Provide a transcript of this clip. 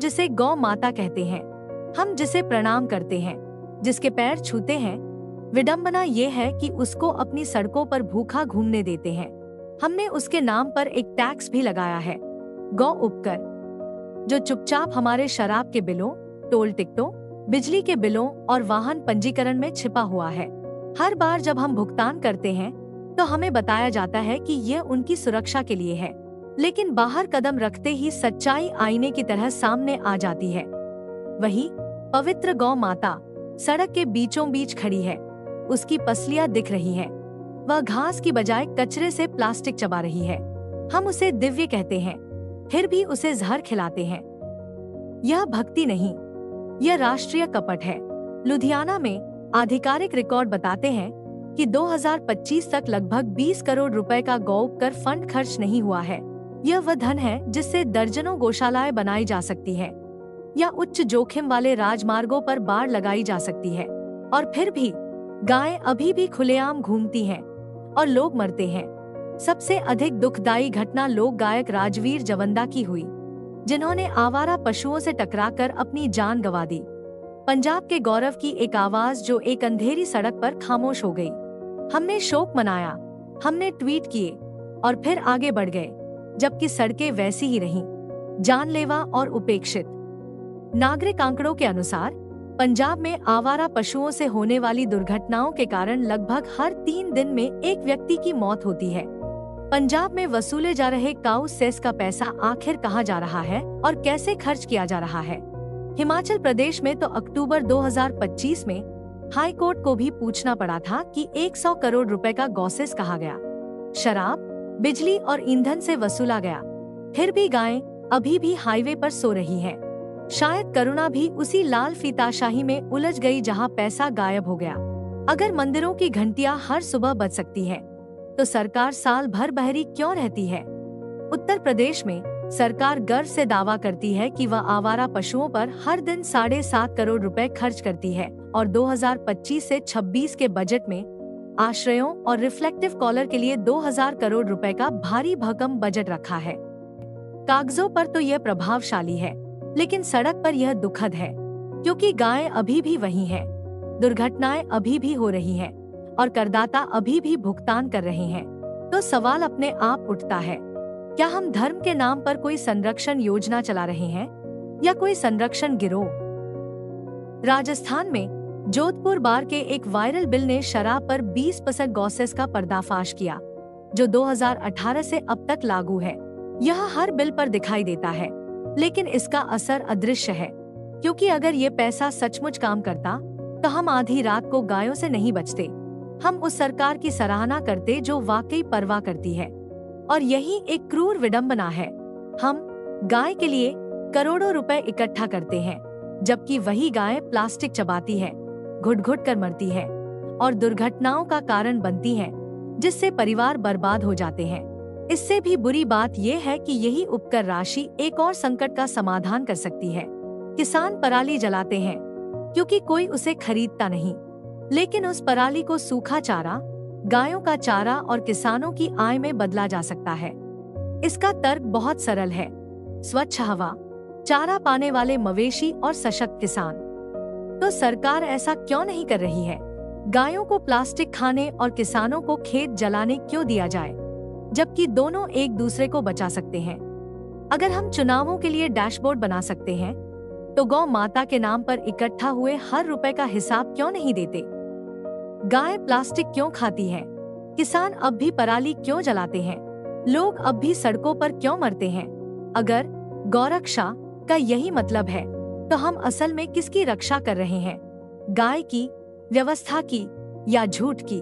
जिसे गौ माता कहते हैं, हम जिसे प्रणाम करते हैं, जिसके पैर छूते हैं, विडंबना ये है कि उसको अपनी सड़कों पर भूखा घूमने देते हैं। हमने उसके नाम पर एक टैक्स भी लगाया है, गौ उपकर, जो चुपचाप हमारे शराब के बिलों, टोल टिकटों, बिजली के बिलों और वाहन पंजीकरण में छिपा हुआ है। हर बार जब हम भुगतान करते हैं तो हमें बताया जाता है कि यह उनकी सुरक्षा के लिए है, लेकिन बाहर कदम रखते ही सच्चाई आईने की तरह सामने आ जाती है। वही पवित्र गौ माता सड़क के बीचों बीच खड़ी है, उसकी पसलियां दिख रही हैं। वह घास की बजाय कचरे से प्लास्टिक चबा रही है। हम उसे दिव्य कहते हैं, फिर भी उसे जहर खिलाते हैं। यह भक्ति नहीं, यह राष्ट्रीय कपट है। लुधियाना में आधिकारिक रिकॉर्ड बताते हैं कि 2025 तक लगभग 20 करोड़ रुपए का गौ उपकर फंड खर्च नहीं हुआ है। यह वह धन है जिससे दर्जनों गौशालाएं बनाई जा सकती है या उच्च जोखिम वाले राजमार्गों पर बाड़ लगाई जा सकती है। और फिर भी गायें अभी भी खुलेआम घूमती हैं और लोग मरते हैं। सबसे अधिक दुखदायी घटना लोक गायक राजवीर जवंदा की हुई, जिन्होंने आवारा पशुओं से टकराकर अपनी जान गंवा दी। पंजाब के गौरव की एक आवाज जो एक अंधेरी सड़क पर खामोश हो गई। हमने शोक मनाया, हमने ट्वीट किए और फिर आगे बढ़ गए, जबकि सड़कें वैसी ही रहीं, जानलेवा और उपेक्षित। नागरिक आंकड़ों के अनुसार पंजाब में आवारा पशुओं से होने वाली दुर्घटनाओं के कारण लगभग हर 3 दिन में एक व्यक्ति की मौत होती है। पंजाब में वसूले जा रहे काऊ सेस का पैसा आखिर कहां जा रहा है और कैसे खर्च किया जा रहा है? हिमाचल प्रदेश में तो अक्टूबर 2025 में हाई कोर्ट को भी पूछना पड़ा था कि 100 करोड़ रुपए का गौसेस कहाँ गया। शराब, बिजली और ईंधन से वसूला गया, फिर भी गायें अभी भी हाईवे पर सो रही हैं। शायद करुणा भी उसी लाल फीताशाही में उलझ गई जहां पैसा गायब हो गया। अगर मंदिरों की घंटियां हर सुबह बज सकती है, तो सरकार साल भर बहरी क्यों रहती है? उत्तर प्रदेश में सरकार गर्व से दावा करती है कि वह आवारा पशुओं पर हर दिन 7.5 करोड़ रुपए खर्च करती है और 2025 से 26 के बजट में आश्रयों और रिफ्लेक्टिव कॉलर के लिए 2000 करोड़ रुपए का भारी भरकम बजट रखा है। कागजों पर तो यह प्रभावशाली है, लेकिन सड़क पर यह दुखद है, क्योंकि गायें अभी भी वही हैं, दुर्घटनाएं अभी भी हो रही हैं और करदाता अभी भी भुगतान कर रहे हैं। तो सवाल अपने आप उठता है, क्या हम धर्म के नाम पर कोई संरक्षण योजना चला रहे हैं या कोई संरक्षण गिरोह? राजस्थान में जोधपुर बार के एक वायरल बिल ने शराब पर 20% गौसेस का पर्दाफाश किया, जो 2018 से अब तक लागू है। यह हर बिल पर दिखाई देता है, लेकिन इसका असर अदृश्य है, क्योंकि अगर ये पैसा सचमुच काम करता तो हम आधी रात को गायों से नहीं बचते। हम उस सरकार की सराहना करते जो वाकई परवाह करती है। और यही एक क्रूर विडंबना है। हम गाय के लिए करोड़ों रुपए इकट्ठा करते हैं, जबकि वही गाय प्लास्टिक चबाती है, घुट-घुट कर मरती है और दुर्घटनाओं का कारण बनती है, जिससे परिवार बर्बाद हो जाते हैं। इससे भी बुरी बात यह है कि यही उपकर राशि एक और संकट का समाधान कर सकती है। किसान पराली जलाते हैं क्योंकि कोई उसे खरीदता नहीं, लेकिन उस पराली को सूखा चारा, गायों का चारा और किसानों की आय में बदला जा सकता है। इसका तर्क बहुत सरल है, स्वच्छ हवा, चारा पाने वाले मवेशी और सशक्त किसान। तो सरकार ऐसा क्यों नहीं कर रही है? गायों को प्लास्टिक खाने और किसानों को खेत जलाने क्यों दिया जाए, जबकि दोनों एक दूसरे को बचा सकते हैं? अगर हम चुनावों के लिए डैशबोर्ड बना सकते हैं, तो गौ माता के नाम पर इकट्ठा हुए हर रुपए का हिसाब क्यों नहीं देते? गाय प्लास्टिक क्यों खाती है? किसान अब भी पराली क्यों जलाते हैं? लोग अब भी सड़कों पर क्यों मरते हैं? अगर गौरक्षा का यही मतलब है, तो हम असल में किसकी रक्षा कर रहे हैं? गाय की, व्यवस्था की या झूठ की?